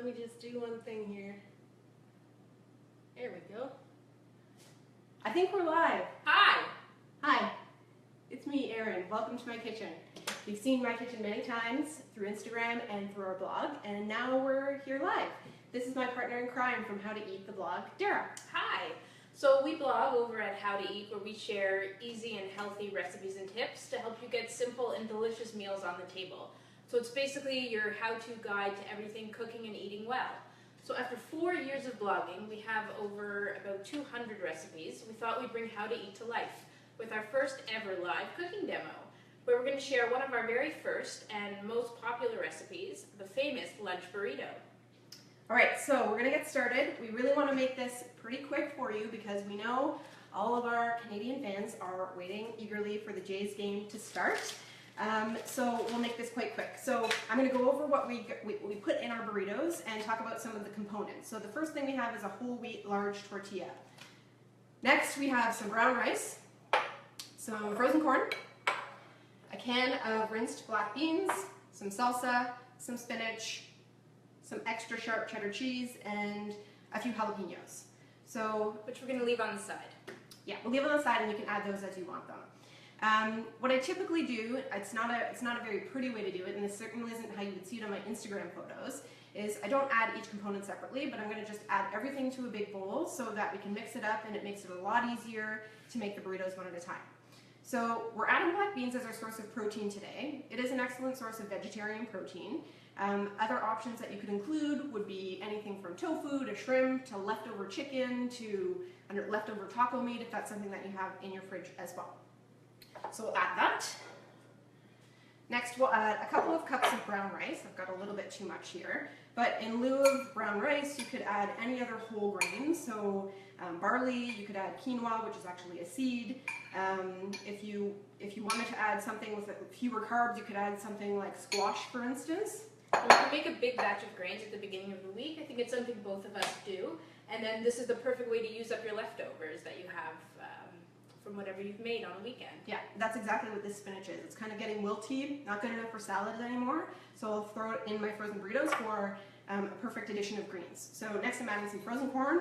me just do one thing here. There we go. I think we're live. Hi! Hi, it's me, Erin. Welcome to my kitchen. You've seen my kitchen many times through Instagram and through our blog, and now we're here live. This is my partner in crime from How to Eat the blog, Dara. Hi! So we blog over at How to Eat, where we share easy and healthy recipes and tips to help you get simple and delicious meals on the table. So it's basically your how-to guide to everything cooking and eating well. So after 4 years of blogging, we have over about 200 recipes. We thought we'd bring How to Eat to life with our first ever live cooking demo, where we're going to share one of our very first and most popular recipes, the famous lunch burrito. All right, so we're going to get started. We really want to make this pretty quick for you because we know all of our Canadian fans are waiting eagerly for the Jays game to start. So we'll make this quite quick. So I'm going to go over what we put in our burritos and talk about some of the components. So the first thing we have is a whole wheat large tortilla. Next we have some brown rice, some frozen corn, a can of rinsed black beans, some salsa, some spinach, some extra sharp cheddar cheese, and a few jalapenos. So, Which we're going to leave on the side. Yeah, we'll leave it on the side and you can add those as you want them. What I typically do, it's not a very pretty way to do it, and this certainly isn't how you would see it on my Instagram photos, is I don't add each component separately, but I'm going to just add everything to a big bowl so that we can mix it up and it makes it a lot easier to make the burritos one at a time. So we're adding black beans as our source of protein today. It is an excellent source of vegetarian protein. Other options that you could include would be anything from tofu to shrimp to leftover chicken to leftover taco meat if that's something that you have in your fridge as well. So we'll add that. Next we'll add a couple of cups of brown rice. I've got a little bit too much here. But in lieu of brown rice, you could add any other whole grain. So barley, you could add quinoa, which is actually a seed. If you wanted to add something with fewer carbs, you could add something like squash, for instance. And you can make a big batch of grains at the beginning of the week. I think it's something both of us do. And then this is the perfect way to use up your leftovers that you have from whatever you've made on the weekend. Yeah, that's exactly what this spinach is. It's kind of getting wilty, not good enough for salads anymore. So I'll throw it in my frozen burritos for a perfect addition of greens. So next I'm adding some frozen corn,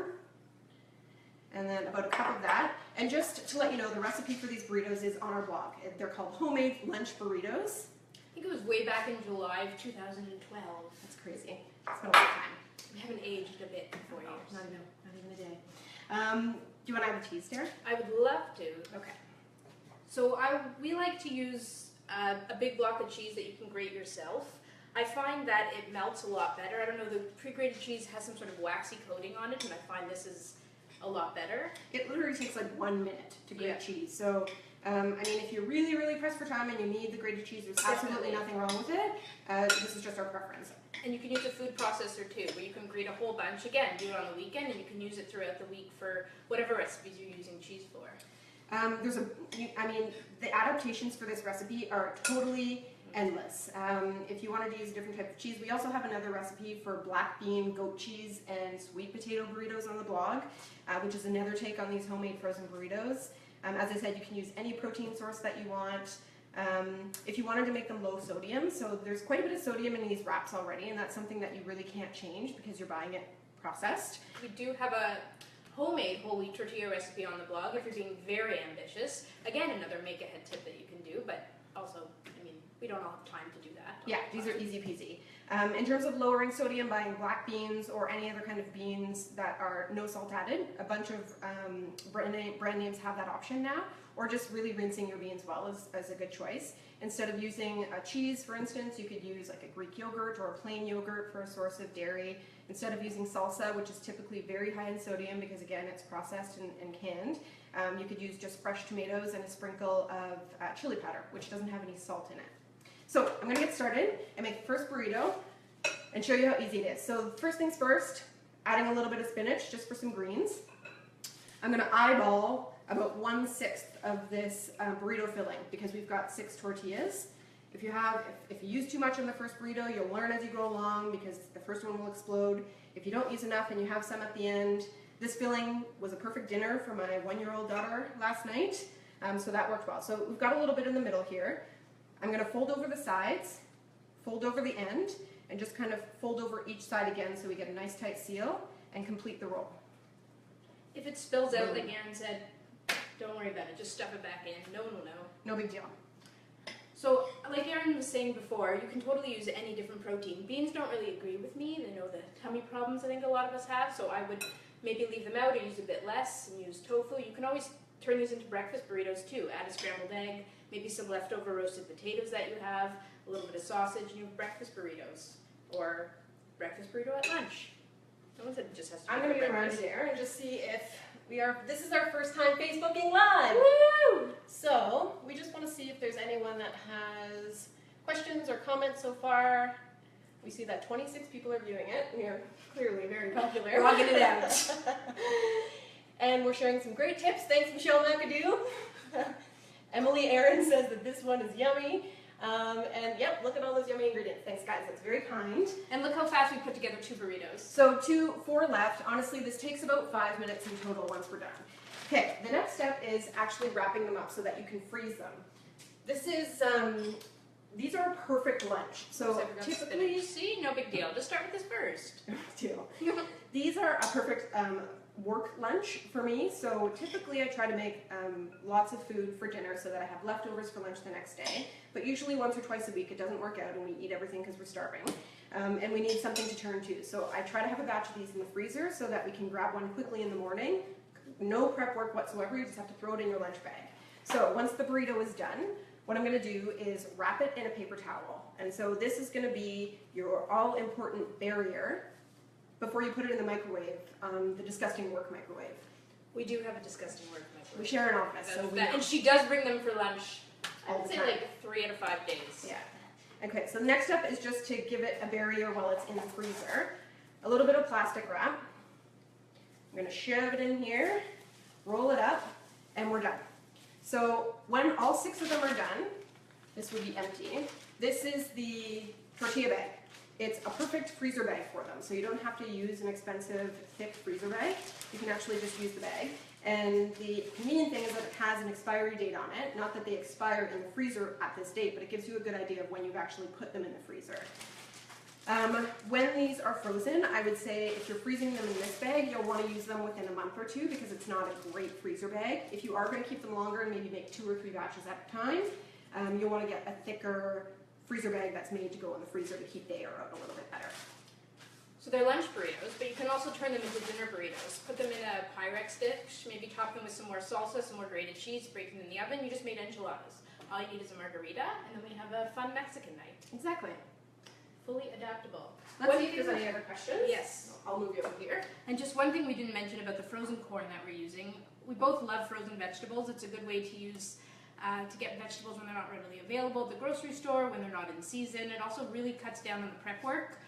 and then about a cup of that. And just to let you know, the recipe for these burritos is on our blog. They're called homemade lunch burritos. I think it was way back in July of 2012. That's crazy. It's been a long time. We haven't aged a bit in 4 years. Not even a day. Do you want to add the cheese, Sarah? I would love to. Okay. So we like to use a big block of cheese that you can grate yourself. I find that it melts a lot better. I don't know, the pre-grated cheese has some sort of waxy coating on it, and I find this is a lot better. It literally takes like 1 minute to grate cheese. So, I mean, if you're really, really pressed for time and you need the grated cheese, there's absolutely nothing wrong with it. This is just our preference. And you can use a food processor too, where you can grate a whole bunch. Again, do it on the weekend, and you can use it throughout the week for whatever recipes you're using cheese for. I mean, the adaptations for this recipe are totally endless. If you wanted to use a different type of cheese, we also have another recipe for black bean, goat cheese, and sweet potato burritos on the blog, which is another take on these homemade frozen burritos. As I said, you can use any protein source that you want. If you wanted to make them low sodium, so there's quite a bit of sodium in these wraps already, and that's something that you really can't change because you're buying it processed. We do have a homemade whole wheat tortilla recipe on the blog if you're being very ambitious. Again, another make-ahead tip that you can do, but also, I mean, we don't all have time to do that. Yeah, these are easy peasy. In terms of lowering sodium, buying black beans or any other kind of beans that are no salt added, a bunch of brand names have that option now, or just really rinsing your beans well is a good choice. Instead of using a cheese, for instance, you could use like a Greek yogurt or a plain yogurt for a source of dairy. Instead of using salsa, which is typically very high in sodium because again it's processed and canned, you could use just fresh tomatoes and a sprinkle of chili powder, which doesn't have any salt in it. So I'm going to get started and make the first burrito and show you how easy it is. So first things first, adding a little bit of spinach just for some greens. I'm going to eyeball about 1/6 of this burrito filling because we've got 6 tortillas. If you use too much in the first burrito, you'll learn as you go along because the first one will explode. If you don't use enough and you have some at the end, this filling was a perfect dinner for my 1-year-old daughter last night, so that worked well. So we've got a little bit in the middle here. I'm going to fold over the sides, fold over the end, and just kind of fold over each side again so we get a nice tight seal and complete the roll. If it spills out, like Aaron said, don't worry about it. Just stuff it back in. No. No big deal. So, like Aaron was saying before, you can totally use any different protein. Beans don't really agree with me. They know the tummy problems I think a lot of us have, so I would maybe leave them out or use a bit less and use tofu. You can always turn these into breakfast burritos too. Add a scrambled egg, maybe some leftover roasted potatoes that you have, a little bit of sausage, and you have breakfast burritos. Or breakfast burrito at lunch. No one said it just has to be I'm going to go around breakfast. here and just see if this is our first time Facebooking live. Woo! So we just want to see if there's anyone that has questions or comments so far. We see that 26 people are viewing it. We are clearly very popular. Logging it out. And we're sharing some great tips. Thanks, Michelle McAdoo. Emily Aaron says that this one is yummy. And yep, look at all those yummy ingredients. Thanks, guys. That's very kind. And look how fast we put together 2 burritos. So 4 left. Honestly, this takes about 5 minutes in total once we're done. Okay, the next step is actually wrapping them up so that you can freeze them. This is, these are a perfect lunch. So typically, see, no big deal. Just start with this first. These are a perfect work lunch for me. So typically I try to make lots of food for dinner so that I have leftovers for lunch the next day. But usually once or twice a week it doesn't work out and we eat everything because we're starving. And we need something to turn to. So I try to have a batch of these in the freezer so that we can grab one quickly in the morning. No prep work whatsoever, you just have to throw it in your lunch bag. So once the burrito is done, what I'm going to do is wrap it in a paper towel. And so this is going to be your all-important barrier before you put it in the microwave, the disgusting work microwave. We do have a disgusting work microwave. We share an office. So and she does bring them for lunch, I all would the say time. like 3 out of 5 days. Yeah. Okay, so the next step is just to give it a barrier while it's in the freezer. A little bit of plastic wrap. I'm going to shove it in here, roll it up, and we're done. So when all 6 of them are done, this would be empty. This is the tortilla bag. It's a perfect freezer bag for them, so you don't have to use an expensive, thick freezer bag. You can actually just use the bag. And the convenient thing is that it has an expiry date on it. Not that they expire in the freezer at this date, but it gives you a good idea of when you've actually put them in the freezer. When these are frozen, I would say if you're freezing them in this bag, you'll want to use them within a month or 2 because it's not a great freezer bag. If you are going to keep them longer and maybe make 2 or 3 batches at a time, you'll want to get a thicker freezer bag that's made to go in the freezer to keep the air out a little bit better. So they're lunch burritos, but you can also turn them into dinner burritos. Put them in a Pyrex dish, maybe top them with some more salsa, some more grated cheese, break them in the oven. You just made enchiladas. All you need is a margarita, and then we have a fun Mexican night. Exactly. Fully adaptable. Let's see if there's any other questions. Yes. I'll move you over here. And just one thing we didn't mention about the frozen corn that we're using. We both love frozen vegetables. It's a good way to use to get vegetables when they're not readily available at the grocery store, when they're not in season. It also really cuts down on the prep work,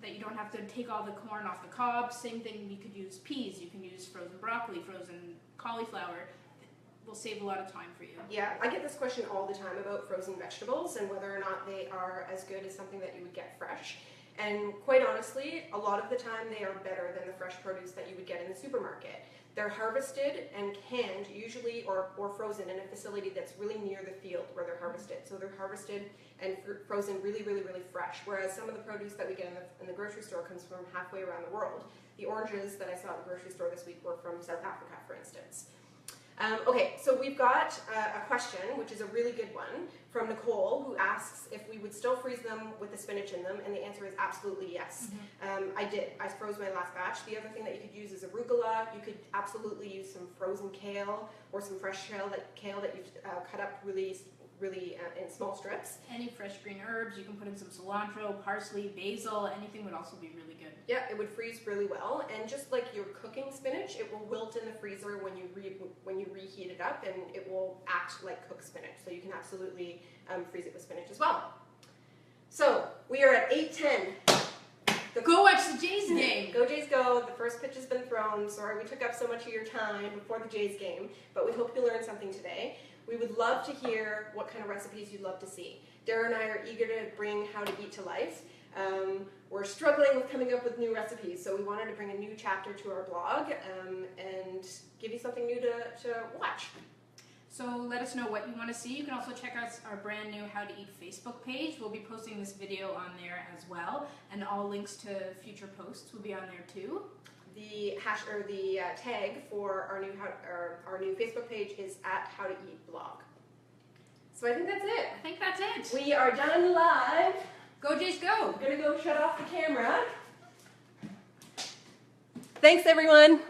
that you don't have to take all the corn off the cob. Same thing, you could use peas, you can use frozen broccoli, frozen cauliflower. Will save a lot of time for you. Yeah, I get this question all the time about frozen vegetables and whether or not they are as good as something that you would get fresh. And quite honestly, a lot of the time they are better than the fresh produce that you would get in the supermarket. They're harvested and canned, usually, or frozen in a facility that's really near the field where they're harvested. So they're harvested and frozen really, really, really fresh. Whereas some of the produce that we get in the grocery store comes from halfway around the world. The oranges that I saw at the grocery store this week were from South Africa, for instance. Okay, so we've got a question, which is a really good one, from Nicole, who asks if we would still freeze them with the spinach in them, and the answer is absolutely yes. I did. I froze my last batch. The other thing that you could use is arugula. You could absolutely use some frozen kale or some fresh kale that you've cut up really in small strips. Any fresh green herbs, you can put in some cilantro, parsley, basil, anything would also be really good. Yeah, it would freeze really well, and just like your cooking spinach, it will wilt in the freezer when you reheat it up, and it will act like cooked spinach. So you can absolutely freeze it with spinach as well. So we are at 8:10. Go watch the Jays game. Go Jays go. The first pitch has been thrown. Sorry we took up so much of your time before the Jays game, but we hope you learned something today. We would love to hear what kind of recipes you'd love to see. Dara and I are eager to bring How to Eat to life. We're struggling with coming up with new recipes, so we wanted to bring a new chapter to our blog and give you something new to watch. So let us know what you want to see. You can also check out our brand new How to Eat Facebook page. We'll be posting this video on there as well, and all links to future posts will be on there too. The tag for our new Facebook page is @HowToEatBlog. So I think that's it. We are done live. Go Jays, go! I'm gonna go shut off the camera. Thanks everyone.